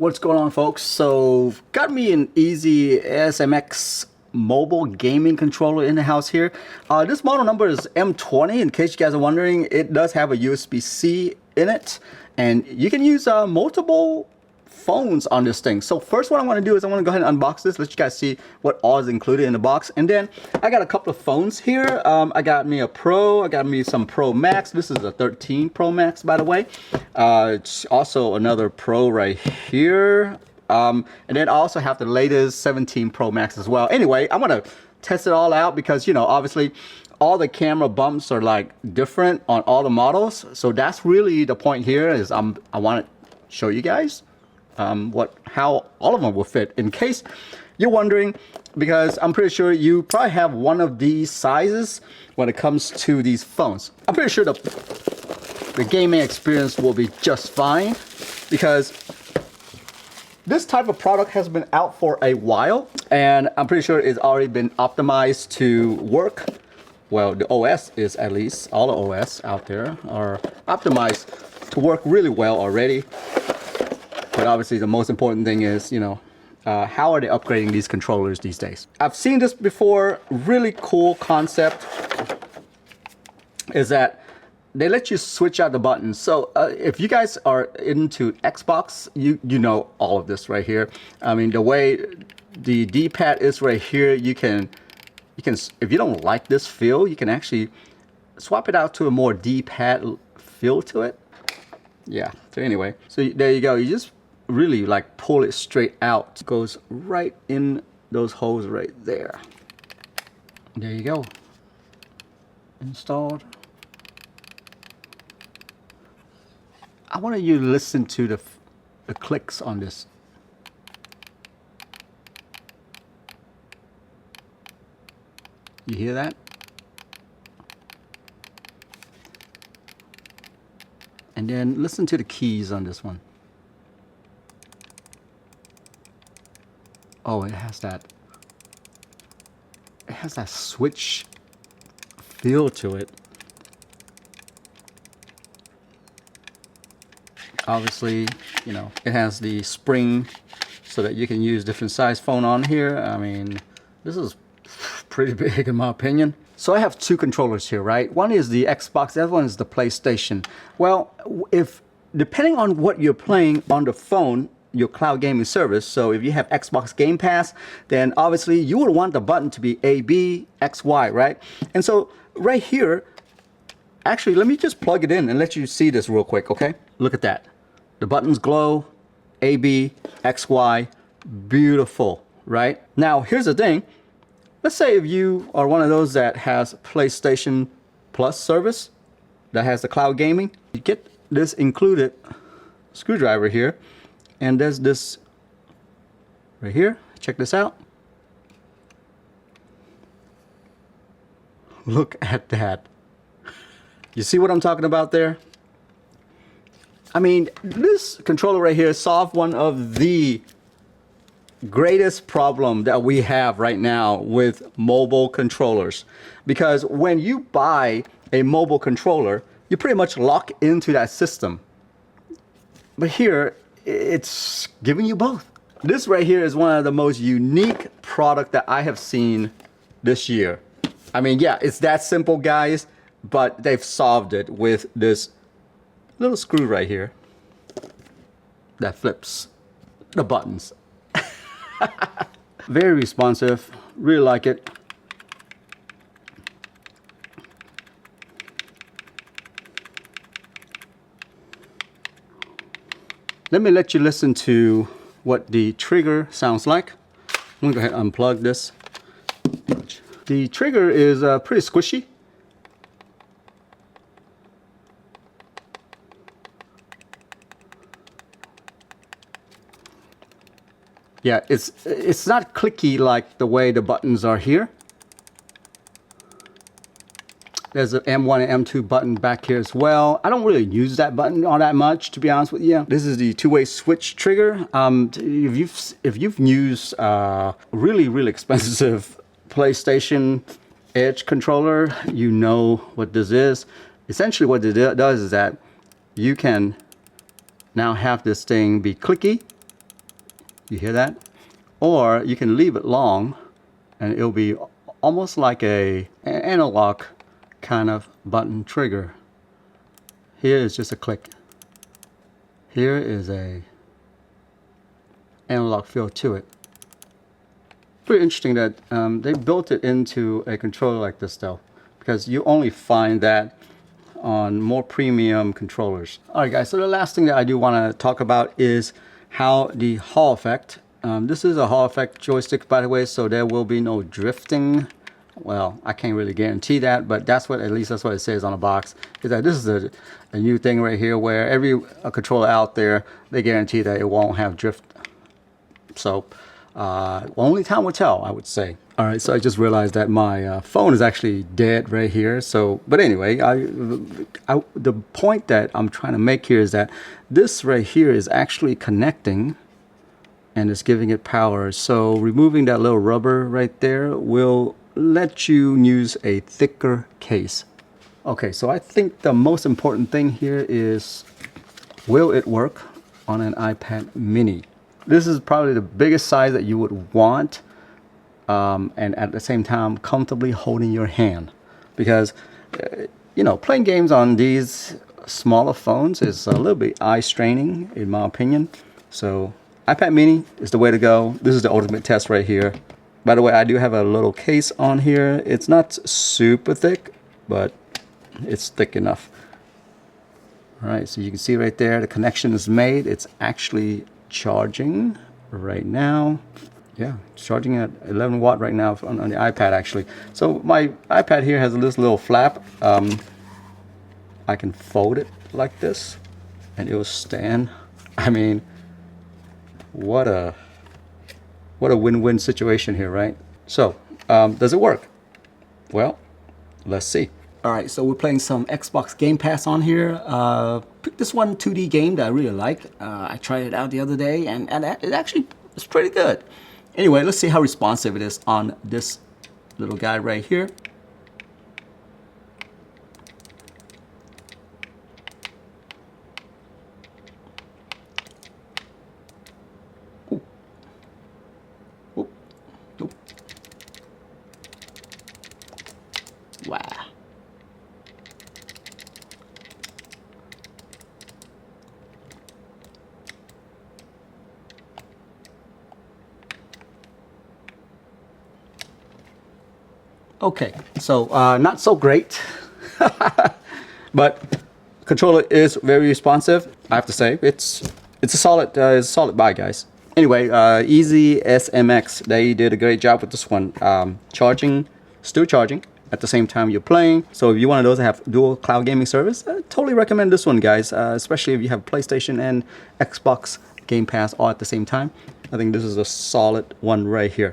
What's going on, folks? So got me an EasySMX mobile gaming controller in the house here. This model number is M20. In case you guys are wondering, it does have a USB-C in it, and you can use multiple phones on this thing. So first, what I'm going to do is I'm going to go ahead and unbox this, let you guys see what all is included in the box. And then I got a couple of phones here. I got me a Pro, I got me some Pro Max. This is a 13 Pro Max, by the way. It's also another Pro right here. And then I also have the latest 17 Pro Max as well. Anyway, I'm going to test it all out because, you know, obviously all the camera bumps are like different on all the models. So that's really the point here is I want to show you guys how all of them will fit, in case you're wondering, because I'm pretty sure you probably have one of these sizes when it comes to these phones. I'm pretty sure the gaming experience will be just fine, because this type of product has been out for a while, and I'm pretty sure it's already been optimized to work. Well, the OS is, at least all the OS out there are optimized to work really well already. But obviously the most important thing is, you know, how are they upgrading these controllers these days? I've seen this before. Really cool concept is that they let you switch out the buttons. So if you guys are into Xbox, you know all of this right here. I mean, the way the D-pad is right here, you can, if you don't like this feel, you can actually swap it out to a more D-pad feel to it. Yeah, so anyway, so there you go. You just really like pull it straight out. It goes right in those holes right there. There you go. Installed. I want you to listen to the clicks on this. You hear that? And then listen to the keys on this one. Oh, it has that switch feel to it. Obviously, you know, it has the spring so that you can use different size phone on here. I mean, this is pretty big in my opinion. So I have two controllers here, right? One is the Xbox, the other one is the PlayStation. Well, depending on what you're playing on the phone, your cloud gaming service, so if you have Xbox Game Pass, then obviously you would want the button to be A, B, X, Y, right? And so right here, actually, let me just plug it in and let you see this real quick, okay? Look at that. The buttons glow, A, B, X, Y, beautiful, right? Now, here's the thing. Let's say if you are one of those that has PlayStation Plus service, that has the cloud gaming, you get this included screwdriver here, and there's this right here. Check this out. Look at that. You see what I'm talking about there? I mean, this controller right here solved one of the greatest problem that we have right now with mobile controllers, because when you buy a mobile controller, you pretty much lock into that system. But here, it's giving you both. This right here is one of the most unique product that I have seen this year. I mean, yeah, it's that simple, guys, but they've solved it with this little screw right here that flips the buttons. Very responsive, really like it. Let me let you listen to what the trigger sounds like. I'm gonna go ahead and unplug this. The trigger is pretty squishy. Yeah, it's not clicky like the way the buttons are here. There's an M1 and M2 button back here as well. I don't really use that button all that much, to be honest with you. This is the two-way switch trigger. If you've used really expensive PlayStation Edge controller, you know what this is. Essentially what it does is that you can now have this thing be clicky You hear that? Or you can leave it long and it'll be almost like an analog kind of button trigger. Here is just a click. Here is a analog feel to it. Pretty interesting that they built it into a controller like this though, because you only find that on more premium controllers. Alright guys, so the last thing that I do want to talk about is how the Hall effect. This is a Hall effect joystick, by the way, so there will be no drifting. Well, I can't really guarantee that, but that's what, at least that's what it says on the box. Is that this is a new thing right here where every controller out there, they guarantee that it won't have drift. So only time will tell, I would say. All right, so I just realized that my phone is actually dead right here. So, but anyway, the point that I'm trying to make here is that this right here is actually connecting and it's giving it power. So removing that little rubber right there will let you use a thicker case. Okay, so I think the most important thing here is, will it work on an iPad mini? This is probably the biggest size that you would want, and at the same time comfortably holding your hand, because you know, playing games on these smaller phones is a little bit eye straining in my opinion. So iPad mini is the way to go. This is the ultimate test right here. By the way, I do have a little case on here. It's not super thick, but it's thick enough. All right, so you can see right there the connection is made. It's actually charging right now. Yeah, it's charging at 11 watt right now on the iPad actually. So my iPad here has this little flap. I can fold it like this and it will stand. I mean, what a win-win situation here, right? So does it work? Well, let's see. All right, so we're playing some Xbox Game Pass on here. Picked this one 2D game that I really like. I tried it out the other day and it actually is pretty good. Anyway, let's see how responsive it is on this little guy right here. Ooh. Ooh. Ooh. Wow. Okay, so not so great, but controller is very responsive. I have to say it's a solid buy, guys. Anyway, EasySMX, they did a great job with this one. Still charging at the same time you're playing. So if you want those that have dual cloud gaming service, I totally recommend this one, guys. Especially if you have PlayStation and Xbox Game Pass all at the same time. I think this is a solid one right here.